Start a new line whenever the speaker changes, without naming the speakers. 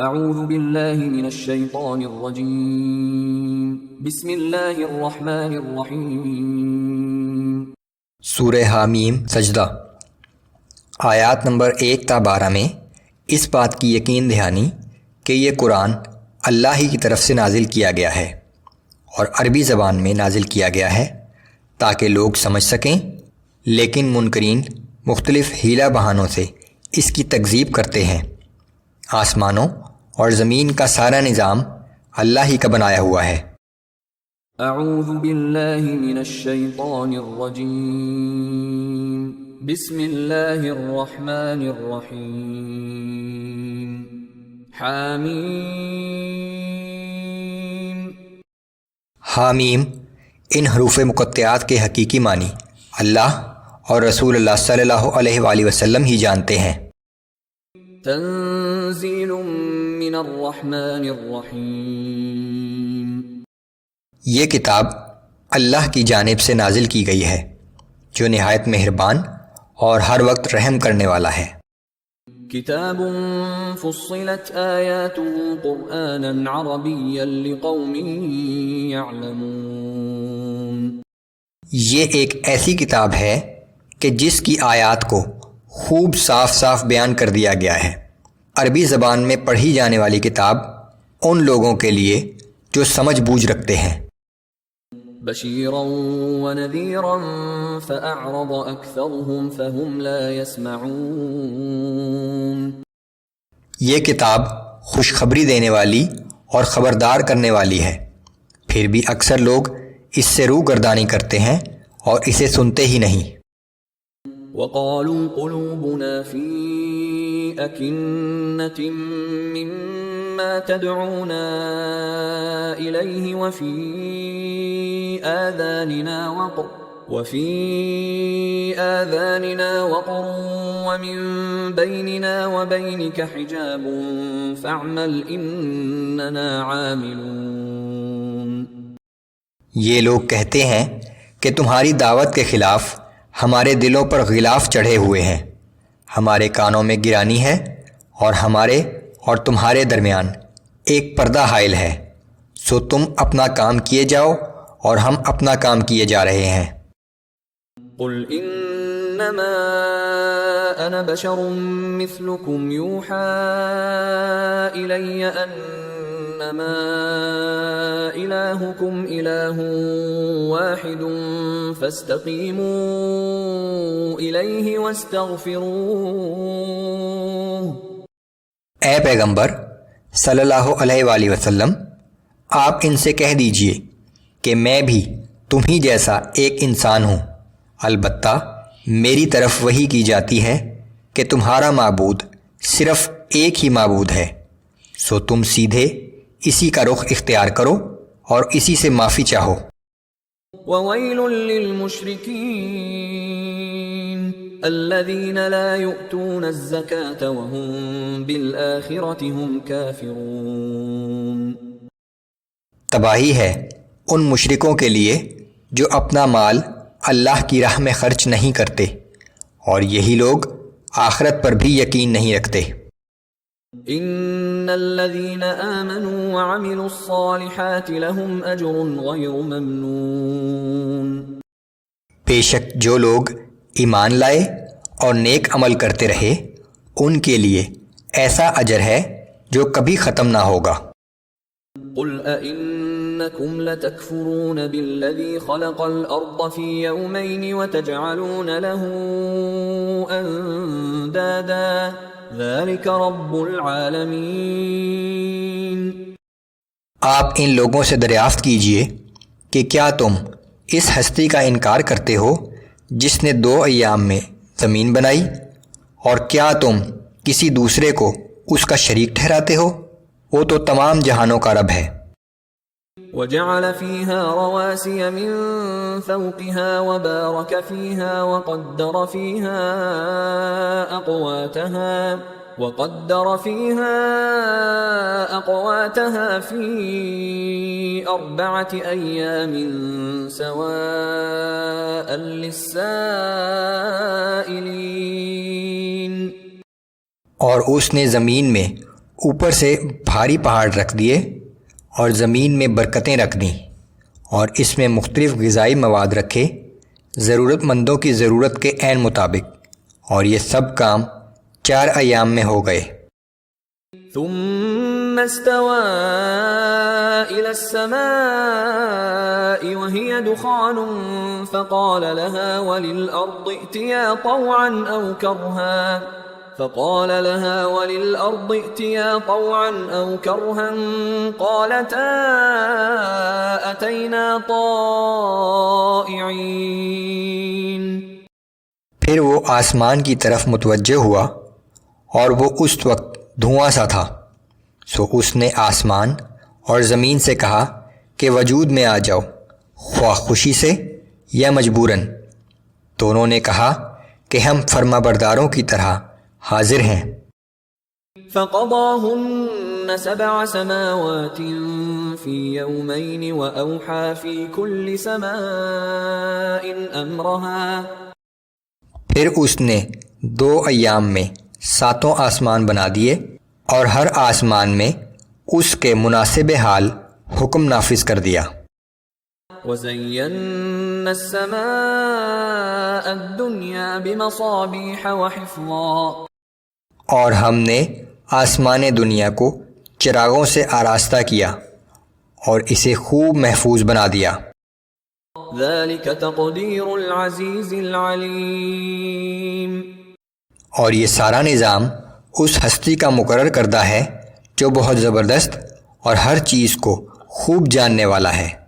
اعوذ باللہ من الشیطان الرجیم بسم اللہ الرحمن الرحیم۔
سورہ حامیم سجدہ آیات نمبر 1 تا 12 میں اس بات کی یقین دہانی کہ یہ قرآن اللہ ہی کی طرف سے نازل کیا گیا ہے اور عربی زبان میں نازل کیا گیا ہے تاکہ لوگ سمجھ سکیں، لیکن منکرین مختلف حیلہ بہانوں سے اس کی تکذیب کرتے ہیں۔ آسمانوں اور زمین کا سارا نظام اللہ ہی کا بنایا ہوا ہے۔
اعوذ باللہ من الشیطان الرجیم بسم اللہ الرحمن الرحیم۔ حامیم۔
حامیم ان حروف مقطعات کے حقیقی معنی اللہ اور رسول اللہ صلی اللہ علیہ وآلہ وسلم ہی جانتے ہیں۔
تنزیل من الرحمن الرحیم۔
یہ کتاب اللہ کی جانب سے نازل کی گئی ہے جو نہایت مہربان اور ہر وقت رحم کرنے والا ہے۔
کتاب فصلت آیاته قرآنا عربیا لقوم یعلمون۔
یہ ایک ایسی کتاب ہے کہ جس کی آیات کو خوب صاف صاف بیان کر دیا گیا ہے۔ عربی زبان میں پڑھی جانے والی کتاب ان لوگوں کے لیے جو سمجھ بوجھ رکھتے ہیں۔
بشیرا ونذیرا فأعرض اکثرهم فهم لا يسمعون۔
یہ کتاب خوشخبری دینے والی اور خبردار کرنے والی ہے، پھر بھی اکثر لوگ اس سے روگردانی کرتے ہیں اور اسے سنتے ہی نہیں۔
وقالوا قلوبنا في أكنة مما تدعونا إليه وفي آذاننا وقر ومن بيننا وبينك حجاب فاعمل إننا عاملون۔
یہ لوگ کہتے ہیں کہ تمہاری دعوت کے خلاف ہمارے دلوں پر غلاف چڑھے ہوئے ہیں، ہمارے کانوں میں گرانی ہے اور ہمارے اور تمہارے درمیان ایک پردہ حائل ہے، سو تم اپنا کام کیے جاؤ اور ہم اپنا کام کیے جا رہے ہیں۔
قل انما انا بشر مثلكم يوحى الي انما الهكم اله واحد فاستقیموا الیہ واستغفروہ۔
اے پیغمبر صلی اللہ علیہ وآلہ وسلم، آپ ان سے کہہ دیجئے کہ میں بھی تم ہی جیسا ایک انسان ہوں، البتہ میری طرف وحی کی جاتی ہے کہ تمہارا معبود صرف ایک ہی معبود ہے، سو تم سیدھے اسی کا رخ اختیار کرو اور اسی سے معافی چاہو۔
وَوَيْلٌ لِّلْمُشْرِكِينَ الَّذِينَ لَا يُؤْتُونَ الزَّكَاةَ وَهُمْ بِالْآخِرَةِ هُمْ كَافِرُونَ۔
تباہی ہے ان مشرکوں کے لیے جو اپنا مال اللہ کی راہ میں خرچ نہیں کرتے، اور یہی لوگ آخرت پر بھی یقین نہیں رکھتے۔
ان الذين آمنوا وعملوا الصالحات لهم اجر غير ممنون۔
بے شک جو لوگ ایمان لائے اور نیک عمل کرتے رہے ان کے لیے ایسا اجر ہے جو کبھی ختم نہ ہوگا۔
قل أئنكم لتكفرون بالذي خلق الأرض في يومين وتجعلون له أندادا ذلك رب العالمين۔
آپ ان لوگوں سے دریافت کیجئے کہ کیا تم اس ہستی کا انکار کرتے ہو جس نے 2 ایام میں زمین بنائی، اور کیا تم کسی دوسرے کو اس کا شریک ٹھہراتے ہو؟ وہ تو تمام جہانوں کا رب ہے۔
وجعل فيها رواسي من فوقها وبارك فيها وقدر فيها أقواتها في 4 أيام سواء للسائلين۔
اور اس نے زمین میں اوپر سے بھاری پہاڑ رکھ دیے اور زمین میں برکتیں رکھ دیں اور اس میں مختلف غذائی مواد رکھے ضرورت مندوں کی ضرورت کے عین مطابق، اور یہ سب کام 4 ایام میں ہو گئے۔
ثم استوى إلى السماء وهي دخان فقال لها وللأرض ائتيا طوعا أو كرها قالتا أتينا طائعين۔
پھر وہ آسمان کی طرف متوجہ ہوا اور وہ اس وقت دھواں سا تھا، سو اس نے آسمان اور زمین سے کہا کہ وجود میں آ جاؤ، خواہ خوشی سے یا مجبوراً۔ تو انہوں نے کہا کہ ہم فرما برداروں کی طرح حاضر ہیں۔
فقضاهن 7 سماوات في يومين وأوحى في كل سماء أمرها۔
پھر اس نے 2 ایام میں 7 آسمان بنا دیے اور ہر آسمان میں اس کے مناسب حال حکم نافذ کر دیا۔
وَزَيَّنَّا السَّمَاءَ الدُّنْيَا بِمَصَابِيحَ وَحِفْظًا۔
اور ہم نے آسمان دنیا کو چراغوں سے آراستہ کیا اور اسے خوب محفوظ بنا دیا۔
ذَلِكَ تَقْدِيرُ الْعَزِيزِ الْعَلِيمِ۔
اور یہ سارا نظام اس ہستی کا مقرر کردہ ہے جو بہت زبردست اور ہر چیز کو خوب جاننے والا ہے۔